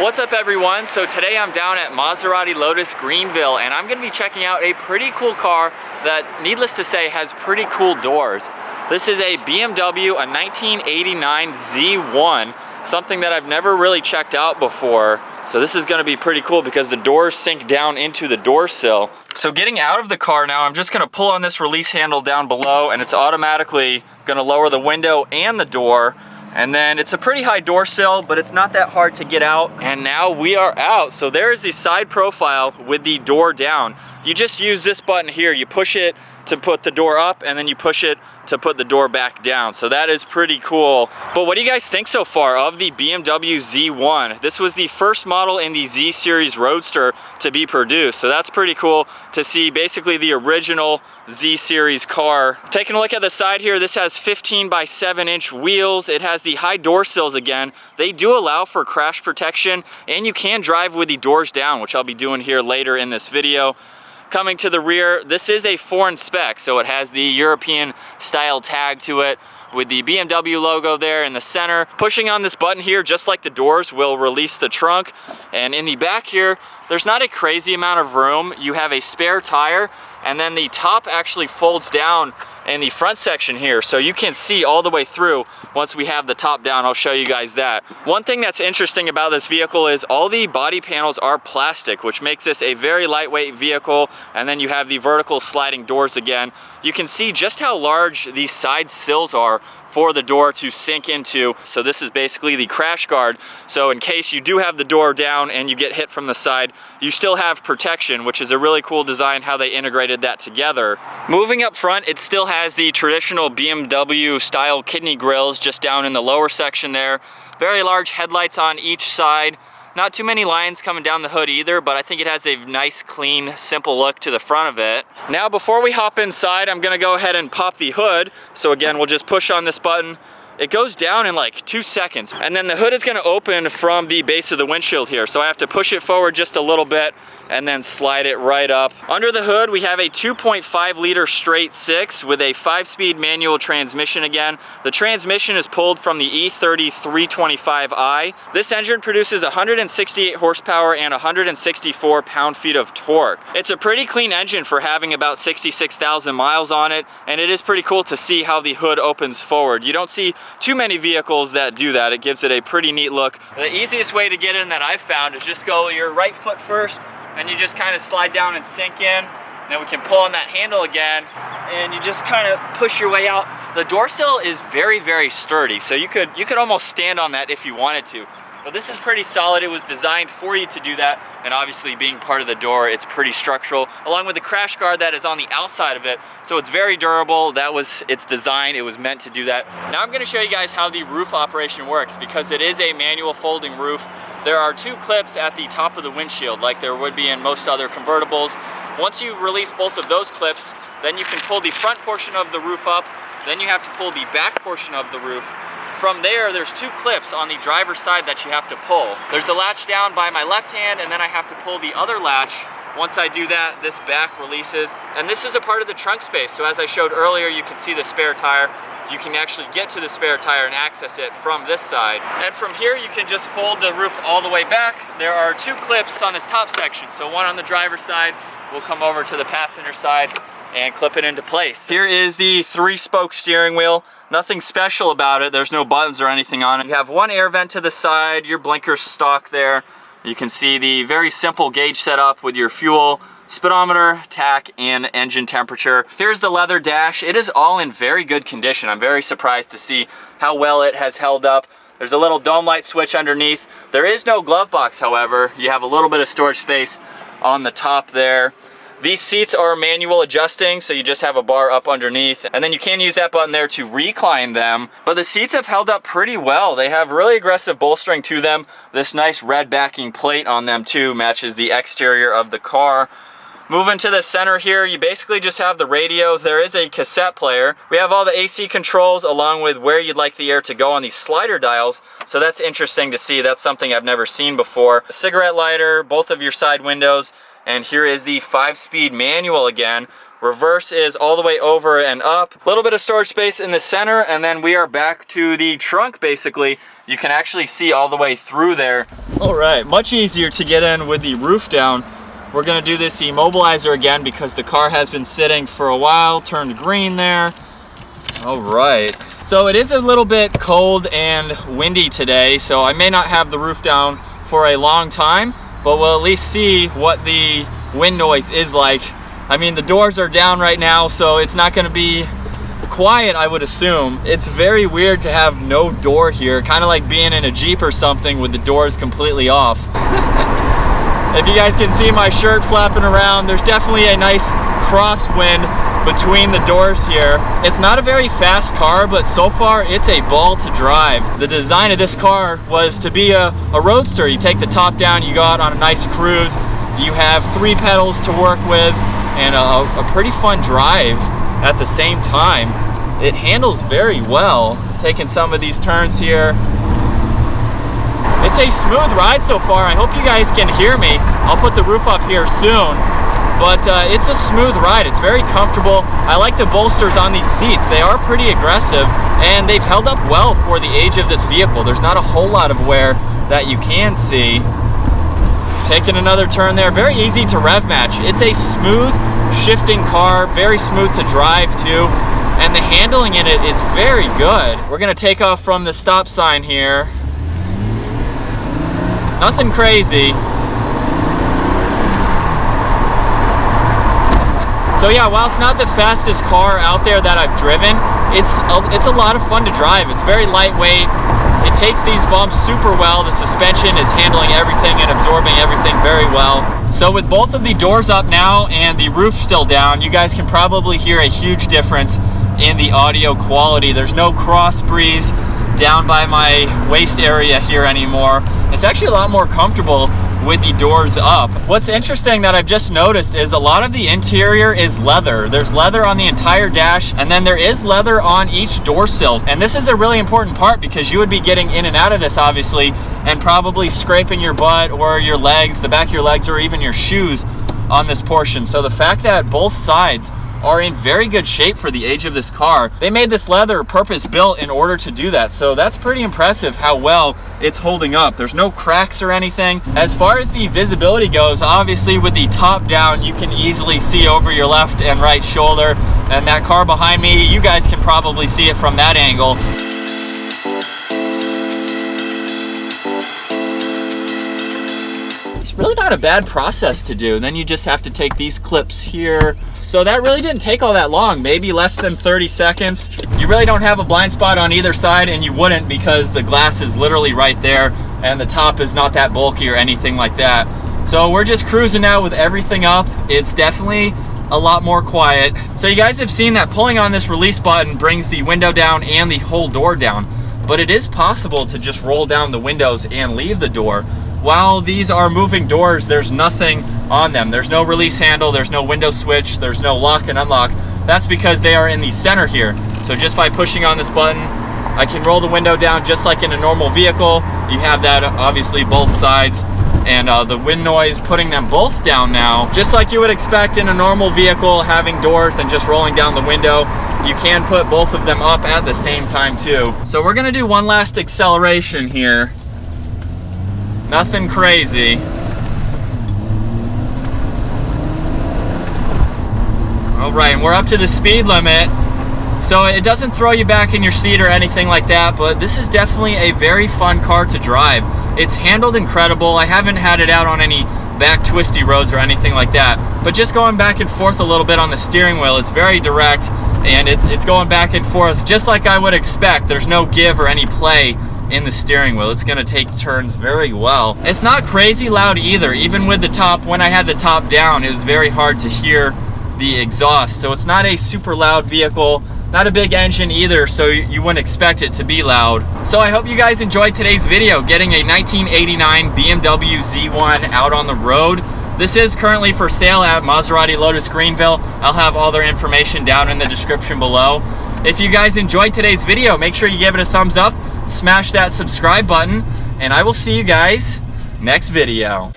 What's up everyone? So today I'm down at Maserati Lotus Greenville and I'm going to be checking out a pretty cool car that, needless to say, has pretty cool doors. This is a BMW, a 1989 Z1, something that I've never really checked out before. So this is going to be pretty cool because the doors sink down into the door sill. So getting out of the car now, I'm just going to pull on this release handle down below and it's automatically going to lower the window and the door. And then it's a pretty high door sill, but it's not that hard to get out. And now we are out. So there's the side profile with the door down. You just use this button here. You push it to put the door up and then you push it to put the door back down. So that is pretty cool. But what do you guys think so far of the BMW Z1? This was the first model in the Z series Roadster to be produced. So that's pretty cool to see basically the original Z series car. Taking a look at the side here, this has 15 by 7 inch wheels. It has the high door sills again. They do allow for crash protection and you can drive with the doors down, which I'll be doing here later in this video. Coming to the rear, this is a foreign spec, so it has the European style tag to it with the BMW logo there in the center. Pushing on this button here, just like the doors, will release the trunk. And in the back here, there's not a crazy amount of room. You have a spare tire, and then the top actually folds down in the front section here, so you can see all the way through. Once we have the top down, I'll show you guys that. One thing that's interesting about this vehicle is all the body panels are plastic, which makes this a very lightweight vehicle. And then you have the vertical sliding doors again. You can see just how large these side sills are for the door to sink into. So this is basically the crash guard. So in case you do have the door down and you get hit from the side, you still have protection, which is a really cool design how they integrated that together. Moving up front, it still has the traditional BMW style kidney grills just down in the lower section there. Very large headlights on each side. Not too many lines coming down the hood either, but I think it has a nice, clean, simple look to the front of it. Now, before we hop inside, I'm gonna go ahead and pop the hood. So again, we'll just push on this button. It goes down in like 2 seconds. And then the hood is gonna open from the base of the windshield here. So I have to push it forward just a little bit and then slide it right up. Under the hood, we have a 2.5 liter straight six with a 5-speed manual transmission again. The transmission is pulled from the E30 325i. This engine produces 168 horsepower and 164 pound-feet of torque. It's a pretty clean engine for having about 66,000 miles on it, and it is pretty cool to see how the hood opens forward. You don't see too many vehicles that do that. It gives it a pretty neat look. The easiest way to get in that I've found is just go your right foot first, and you just kind of slide down and sink in. Then we can pull on that handle again, and you just kind of push your way out. The door sill is very, very sturdy, so you could almost stand on that if you wanted to. But this is pretty solid. It was designed for you to do that, and obviously being part of the door, it's pretty structural, along with the crash guard that is on the outside of it. So it's very durable. That was its design. It was meant to do that. Now I'm going to show you guys how the roof operation works, because it is a manual folding roof. There are 2 clips at the top of the windshield, like there would be in most other convertibles. Once you release both of those clips, then you can pull the front portion of the roof up. Then you have to pull the back portion of the roof. From there, there's 2 clips on the driver's side that you have to pull. There's a latch down by my left hand, and then I have to pull the other latch. Once I do that, this back releases. And this is a part of the trunk space. So as I showed earlier, you can see the spare tire. You can actually get to the spare tire and access it from this side. And from here, you can just fold the roof all the way back. There are 2 clips on this top section. So one on the driver's side will come over to the passenger side and clip it into place. Here is the 3-spoke steering wheel. Nothing special about it. There's no buttons or anything on it. You have 1 air vent to the side, your blinkers stock there. You can see the very simple gauge setup with your fuel, speedometer, tach, and engine temperature. Here's the leather dash. It is all in very good condition. I'm very surprised to see how well it has held up. There's a little dome light switch underneath. There is no glove box, however. You have a little bit of storage space on the top there. These seats are manual adjusting, so you just have a bar up underneath, and then you can use that button there to recline them. But the seats have held up pretty well. They have really aggressive bolstering to them. This nice red backing plate on them too matches the exterior of the car. Moving to the center here, you basically just have the radio. There is a cassette player. We have all the AC controls along with where you'd like the air to go on these slider dials. So that's interesting to see. That's something I've never seen before. A cigarette lighter, both of your side windows. And here is the 5-speed manual again Reverse is all the way over and up. A little bit of storage space in the center, and then we are back to the trunk basically. You can actually see all the way through there. All right, much easier to get in with the roof down. We're gonna do this immobilizer again because the car has been sitting for a while, turned green there. All right, so it is a little bit cold and windy today, so I may not have the roof down for a long time, but we'll at least see what the wind noise is like. I mean, the doors are down right now, so it's not gonna be quiet, I would assume. It's very weird to have no door here, kind of like being in a Jeep or something with the doors completely off. If you guys can see my shirt flapping around, there's definitely a nice crosswind between the doors here. It's not a very fast car, but so far it's a ball to drive. The design of this car was to be a roadster. You take the top down, you go out on a nice cruise, you have 3 pedals to work with, and a pretty fun drive at the same time. It handles very well, taking some of these turns here. It's a smooth ride so far. I hope you guys can hear me. I'll put the roof up here soon, but it's a smooth ride. It's very comfortable. I like the bolsters on these seats. They are pretty aggressive, and they've held up well for the age of this vehicle. There's not a whole lot of wear that you can see. Taking another turn there, very easy to rev match. It's a smooth shifting car, very smooth to drive too, and the handling in it is very good. We're gonna take off from the stop sign here. Nothing crazy. So yeah, while it's not the fastest car out there that I've driven, it's a lot of fun to drive. It's very lightweight. It takes these bumps super well. The suspension is handling everything and absorbing everything very well. So with both of the doors up now and the roof still down, you guys can probably hear a huge difference in the audio quality. There's no cross breeze down by my waist area here anymore. It's actually a lot more comfortable with the doors up. What's interesting that I've just noticed is a lot of the interior is leather. There's leather on the entire dash, and then there is leather on each door sill. And this is a really important part because you would be getting in and out of this obviously, and probably scraping your butt or your legs, the back of your legs, or even your shoes on this portion. So the fact that both sides are in very good shape for the age of this car. They made this leather purpose built in order to do that. So that's pretty impressive how well it's holding up. There's no cracks or anything. As far as the visibility goes, obviously with the top down, you can easily see over your left and right shoulder. And that car behind me, you guys can probably see it from that angle. Really not a bad process to do. Then you just have to take these clips here. So that really didn't take all that long, maybe less than 30 seconds. You really don't have a blind spot on either side, and you wouldn't because the glass is literally right there and the top is not that bulky or anything like that. So we're just cruising now with everything up. It's definitely a lot more quiet. So you guys have seen that pulling on this release button brings the window down and the whole door down, but it is possible to just roll down the windows and leave the door. While these are moving doors, there's nothing on them. There's no release handle, there's no window switch, there's no lock and unlock. That's because they are in the center here. So just by pushing on this button, I can roll the window down just like in a normal vehicle. You have that obviously both sides, and the wind noise putting them both down now. Just like you would expect in a normal vehicle, having doors and just rolling down the window, you can put both of them up at the same time too. So we're gonna do one last acceleration here. Nothing crazy. All right, and we're up to the speed limit. So it doesn't throw you back in your seat or anything like that, but this is definitely a very fun car to drive. It's handled incredible. I haven't had it out on any back twisty roads or anything like that, but just going back and forth a little bit on the steering wheel, it's very direct, and it's going back and forth just like I would expect. There's no give or any play in the steering wheel. It's gonna take turns very well. It's not crazy loud either. Even with the top, when I had the top down, it was very hard to hear the exhaust. So it's not a super loud vehicle, not a big engine either, so you wouldn't expect it to be loud. So I hope you guys enjoyed today's video, getting a 1989 BMW Z1 out on the road. This is currently for sale at Maserati Lotus Greenville. I'll have all their information down in the description below. If you guys enjoyed today's video, make sure you give it a thumbs up, smash that subscribe button, and I will see you guys next video.